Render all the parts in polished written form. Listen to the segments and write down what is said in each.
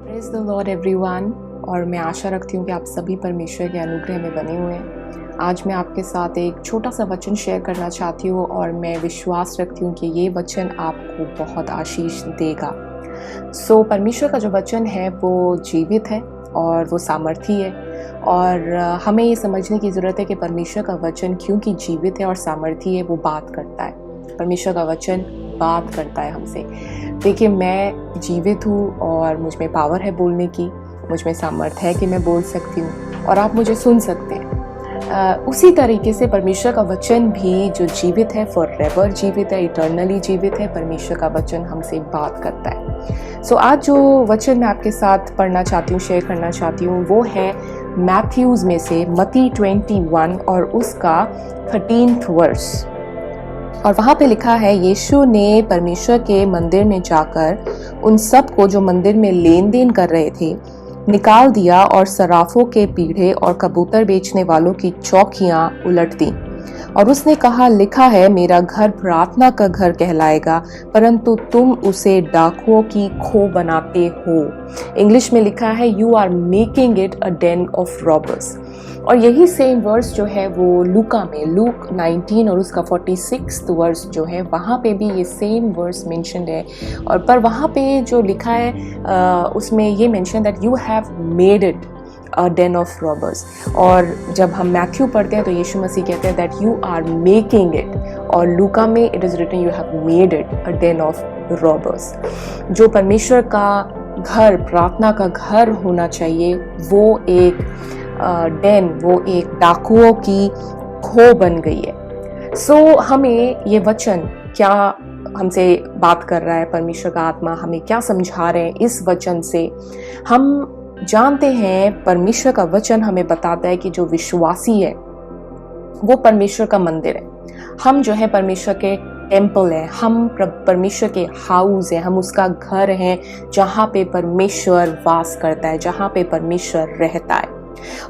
Praise the Lord everyone. और मैं आशा रखती हूँ कि आप सभी परमेश्वर के अनुग्रह में बने हुए हैं। आज मैं आपके साथ एक छोटा सा वचन शेयर करना चाहती हूँ और मैं विश्वास रखती हूँ कि ये वचन आपको बहुत आशीष देगा। परमेश्वर का जो वचन है वो जीवित है और वो सामर्थी है, और हमें ये समझने की ज़रूरत है कि परमेश्वर का वचन क्योंकि जीवित है और सामर्थी है, वो बात करता है। परमेश्वर का वचन बात करता है हमसे। देखिए, मैं जीवित हूँ और मुझ में पावर है बोलने की, मुझ में सामर्थ है कि मैं बोल सकती हूँ और आप मुझे सुन सकते हैं। उसी तरीके से परमेश्वर का वचन भी जो जीवित है, फॉरएवर जीवित है, इटर्नली जीवित है। परमेश्वर का वचन हमसे बात करता है। आज जो वचन मैं आपके साथ पढ़ना चाहती हूँ, शेयर करना चाहती हूँ, वो है मैथ्यूज़ में से मत्ती 21 और उसका 13th वर्स। और वहाँ पे लिखा है, यीशु ने परमेश्वर के मंदिर में जाकर उन सब को जो मंदिर में लेन देन कर रहे थे निकाल दिया और सराफों के पीढ़े और कबूतर बेचने वालों की चौकियां उलट दी। और उसने कहा, लिखा है, मेरा घर प्रार्थना का घर कहलाएगा, परंतु तुम उसे डाकुओं की खो बनाते हो। इंग्लिश में लिखा है, you are making it a den of robbers. और यही सेम वर्स जो है वो लूका में, लूक 19 और उसका 46th वर्स जो है, वहाँ पे भी ये सेम वर्स मेंशन्ड है। और पर वहाँ पे जो लिखा है उसमें ये mention that you have made it a den of robbers. और जब हम मैथ्यू पढ़ते हैं तो यीशु मसीह कहते हैं that you are making it, और लूका में it is written you have made it a den of robbers. जो परमेश्वर का घर, प्रार्थना का घर होना चाहिए, वो एक डेन, वो एक डाकुओं की खो बन गई है। हमें ये वचन क्या हमसे बात कर रहा है, परमेश्वर का आत्मा हमें क्या समझा रहे हैं इस वचन से। हम जानते हैं परमेश्वर का वचन हमें बताता है कि जो विश्वासी है वो परमेश्वर का मंदिर है। हम जो है परमेश्वर के टेम्पल है, हम परमेश्वर के हाउस है, हम उसका घर है जहाँ पे परमेश्वर वास करता है, जहाँ पे परमेश्वर रहता है।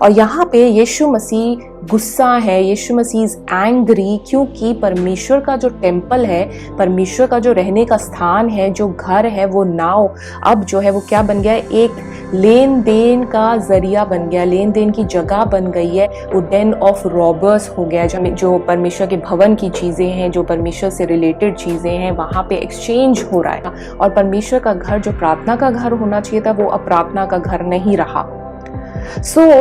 और यहाँ पे यीशु मसीह गुस्सा है, यीशु मसीह इज एंग्री, क्योंकि परमेश्वर का जो टेम्पल है, परमेश्वर का जो रहने का स्थान है, जो घर है, वो नाव अब जो है वो क्या बन गया है, एक लेन देन का जरिया बन गया, लेन देन की जगह बन गई है। वो डेन ऑफ रॉबर्स हो गया, जो परमेश्वर के भवन की चीज़ें हैं, जो परमेश्वर से रिलेटेड चीज़ें हैं, वहाँ पे एक्सचेंज हो रहा है। और परमेश्वर का घर जो प्रार्थना का घर होना चाहिए था, वो अब प्रार्थना का घर नहीं रहा।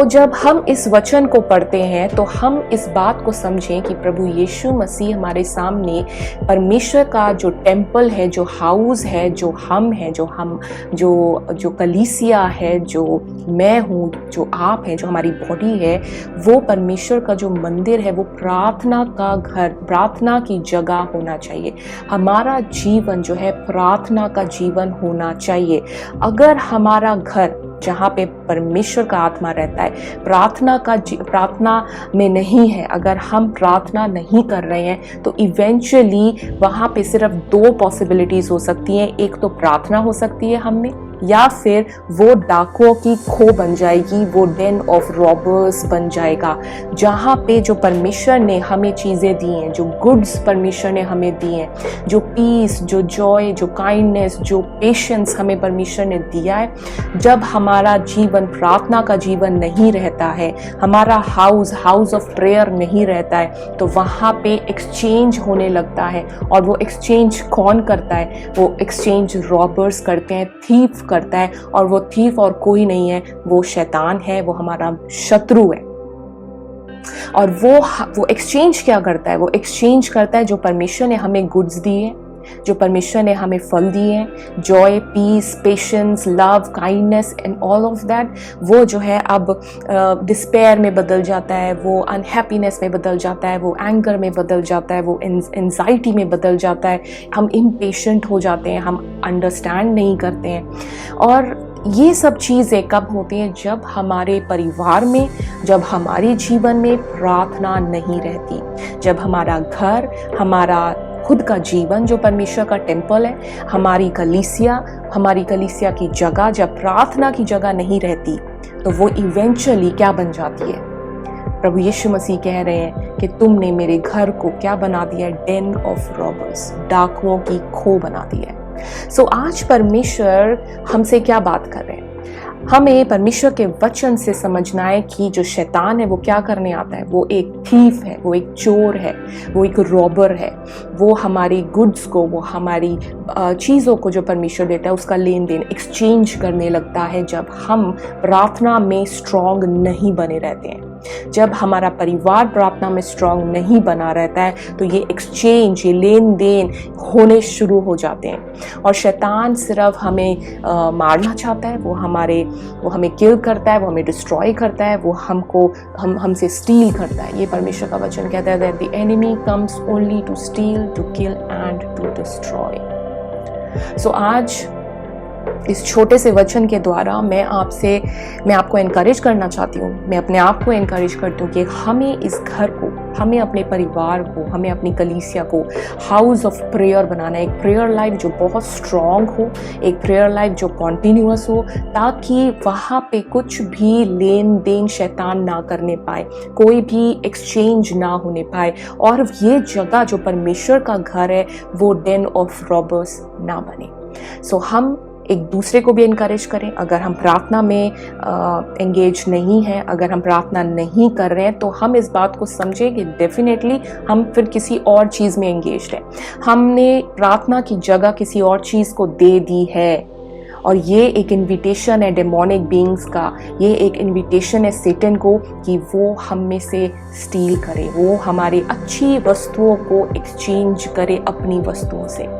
जब हम इस वचन को पढ़ते हैं तो हम इस बात को समझें कि प्रभु यीशु मसीह हमारे सामने परमेश्वर का जो टेम्पल है, जो हाउस है, जो हम है, जो कलीसिया है, जो मैं हूँ, जो आप हैं, जो हमारी बॉडी है, वो परमेश्वर का जो मंदिर है, वो प्रार्थना का घर, प्रार्थना की जगह होना चाहिए। हमारा जीवन जो है प्रार्थना का जीवन होना चाहिए। अगर हमारा घर जहाँ पे परमेश्वर का आत्मा रहता है प्रार्थना में नहीं है, अगर हम प्रार्थना नहीं कर रहे हैं, तो इवेंचुअली वहाँ पे सिर्फ 2 पॉसिबिलिटीज हो सकती हैं। एक तो प्रार्थना हो सकती है हमने, या फिर वो डाकुओं की खो बन जाएगी, वो डेन ऑफ रॉबर्स बन जाएगा। जहाँ पे जो परमेश्वर ने हमें चीज़ें दी हैं, जो गुड्स परमेश्वर ने हमें दी हैं, जो पीस, जो जॉय, जो काइंडनेस, जो पेशेंस हमें परमेश्वर ने दिया है, जब हमारा जीवन प्रार्थना का जीवन नहीं रहता है, हमारा हाउस ऑफ प्रेयर नहीं रहता है, तो वहाँ पे एक्सचेंज होने लगता है। और वो एक्सचेंज कौन करता है? वो एक्सचेंज रॉबर्स करते हैं, थीफ करता है। और वो थीफ और कोई नहीं है, वो शैतान है, वो हमारा शत्रु है। और वो एक्सचेंज क्या करता है? वो एक्सचेंज करता है जो परमेश्वर ने हमें गुड्स दिए, जो परमेश्वर ने हमें फल दिए हैं, joy, peace, patience, love, kindness and all of that, वो जो है अब डिस्पेयर में बदल जाता है, वो अनहैप्पीनेस में बदल जाता है, वो एंगर में बदल जाता है, वो एंजाइटी में बदल जाता है। हम इम्पेशेंट हो जाते हैं, हम अंडरस्टैंड नहीं करते हैं। और ये सब चीज़ें कब होती हैं? जब हमारे परिवार में, जब हमारे जीवन में प्रार्थना नहीं रहती, जब हमारा घर, हमारा खुद का जीवन जो परमेश्वर का टेम्पल है, हमारी कलीसिया की जगह जब प्रार्थना की जगह नहीं रहती, तो वो इवेंचुअली क्या बन जाती है? प्रभु यीशु मसीह कह रहे हैं कि तुमने मेरे घर को क्या बना दिया है? डेन ऑफ रॉबर्स, डाकुओं की खो बना दिया है। सो आज परमेश्वर हमसे क्या बात कर रहे हैं? हमें परमेश्वर के वचन से समझना है कि जो शैतान है वो क्या करने आता है। वो एक थीफ है, वो एक चोर है, वो एक रॉबर है। वो हमारी गुड्स को, वो हमारी चीज़ों को जो परमेश्वर देता है उसका लेन देन एक्सचेंज करने लगता है जब हम प्रार्थना में स्ट्रांग नहीं बने रहते हैं। जब हमारा परिवार प्रार्थना में स्ट्रांग नहीं बना रहता है तो ये एक्सचेंज, ये लेन देन होने शुरू हो जाते हैं। और शैतान सिर्फ हमें मारना चाहता है, वो हमें किल करता है, वो हमें डिस्ट्रॉय करता है, वो हमसे स्टील करता है। ये परमेश्वर का वचन कहता है that the enemy comes only to steal, to kill and to destroy. So आज इस छोटे से वचन के द्वारा मैं आपको एनकरेज करना चाहती हूँ, मैं अपने आप को एनकरेज करती हूँ कि हमें इस घर को, हमें अपने परिवार को, हमें अपनी कलीसिया को हाउस ऑफ प्रेयर बनाना है। एक प्रेयर लाइफ जो बहुत स्ट्रांग हो, एक प्रेयर लाइफ जो कॉन्टिन्यूअस हो, ताकि वहाँ पे कुछ भी लेन देन शैतान ना करने पाए, कोई भी एक्सचेंज ना होने पाए, और ये जगह जो परमेश्वर का घर है वो डेन ऑफ रॉबर्स ना बने। सो हम एक दूसरे को भी इनकरेज करें। अगर हम प्रार्थना में एंगेज नहीं हैं, अगर हम प्रार्थना नहीं कर रहे हैं, तो हम इस बात को समझें कि डेफिनेटली हम फिर किसी और चीज़ में एंगेज हैं। हमने प्रार्थना की जगह किसी और चीज़ को दे दी है, और ये एक इनविटेशन है डेमोनिक बीइंग्स का, ये एक इनविटेशन है सैटन को कि वो हम में से स्टील करे, वो हमारी अच्छी वस्तुओं को एक्सचेंज करे अपनी वस्तुओं से।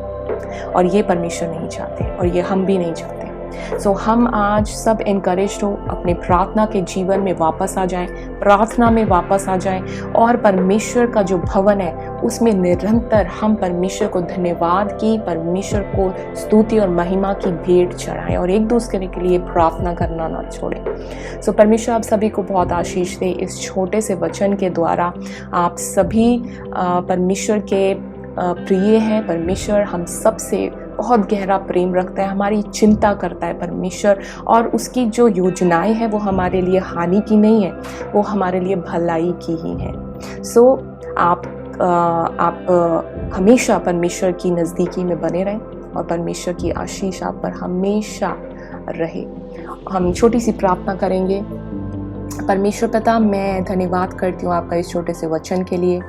और ये परमेश्वर नहीं चाहते, और ये हम भी नहीं चाहते। सो हम आज सब इनकरेज हो, अपने प्रार्थना के जीवन में वापस आ जाएं, प्रार्थना में वापस आ जाएं, और परमेश्वर का जो भवन है उसमें निरंतर हम परमेश्वर को धन्यवाद की, परमेश्वर को स्तुति और महिमा की भेंट चढ़ाएं, और एक दूसरे के लिए प्रार्थना करना ना छोड़ें। सो परमेश्वर आप सभी को बहुत आशीष दे इस छोटे से वचन के द्वारा। आप सभी परमेश्वर के प्रिय हैं। परमेश्वर हम सब से बहुत गहरा प्रेम रखता है, हमारी चिंता करता है परमेश्वर, और उसकी जो योजनाएं हैं वो हमारे लिए हानि की नहीं है, वो हमारे लिए भलाई की ही है। सो आप हमेशा परमेश्वर की नज़दीकी में बने रहें, और परमेश्वर की आशीष आप पर हमेशा रहे। हम छोटी सी प्रार्थना करेंगे। परमेश्वर पिता, मैं धन्यवाद करती हूँ आपका इस छोटे से वचन के लिए।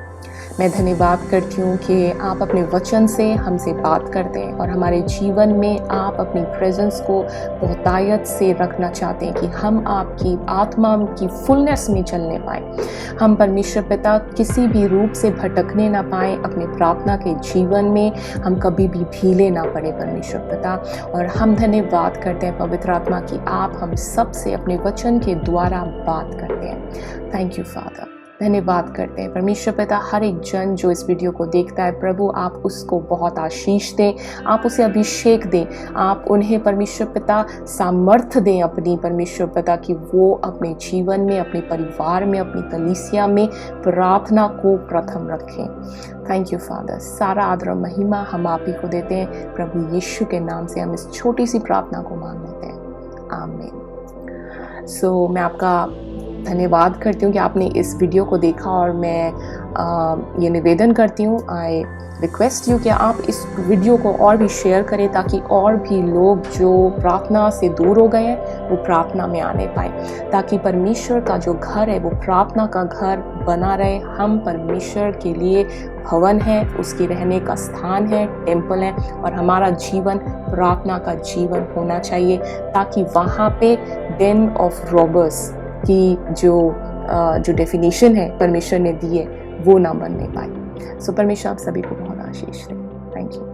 मैं धन्यवाद करती हूँ कि आप अपने वचन से हमसे बात करते हैं, और हमारे जीवन में आप अपनी प्रेजेंस को बहुतायत से रखना चाहते हैं कि हम आपकी आत्मा की फुलनेस में चलने पाएँ। हम परमेश्वर पिता किसी भी रूप से भटकने ना पाएँ अपने प्रार्थना के जीवन में, हम कभी भी ढीले ना पड़े परमेश्वर पिता। और हम धन्यवाद करते हैं पवित्र आत्मा की आप हम सब से अपने वचन के द्वारा बात करते हैं। Thank you father. धन्यवाद करते हैं परमेश्वर पिता। हर एक जन जो इस वीडियो को देखता है प्रभु, आप उसको बहुत आशीष दें, आप उसे अभिषेक दें, आप उन्हें परमेश्वर पिता सामर्थ्य दें अपनी परमेश्वर पिता कि वो अपने जीवन में, अपने परिवार में, अपनी कलीसिया में प्रार्थना को प्रथम रखें। Thank you father. सारा आदर और महिमा हम आप ही को देते हैं प्रभु यीशु के नाम से हम इस छोटी सी प्रार्थना को मांग लेते हैं, आमीन। सो मैं आपका धन्यवाद करती हूँ कि आपने इस वीडियो को देखा, और मैं ये निवेदन करती हूँ, आई रिक्वेस्ट यू कि आप इस वीडियो को और भी शेयर करें, ताकि और भी लोग जो प्रार्थना से दूर हो गए हैं वो प्रार्थना में आने पाए, ताकि परमेश्वर का जो घर है वो प्रार्थना का घर बना रहे। हम परमेश्वर के लिए भवन है, उसके रहने का स्थान है, टेम्पल है, और हमारा जीवन प्रार्थना का जीवन होना चाहिए, ताकि वहाँ पे डेन ऑफ रॉबर्स की जो डेफिनेशन है परमेश्वर ने दी है वो ना बनने पाए। सो परमेश्वर आप सभी को बहुत आशीष दे। Thank you.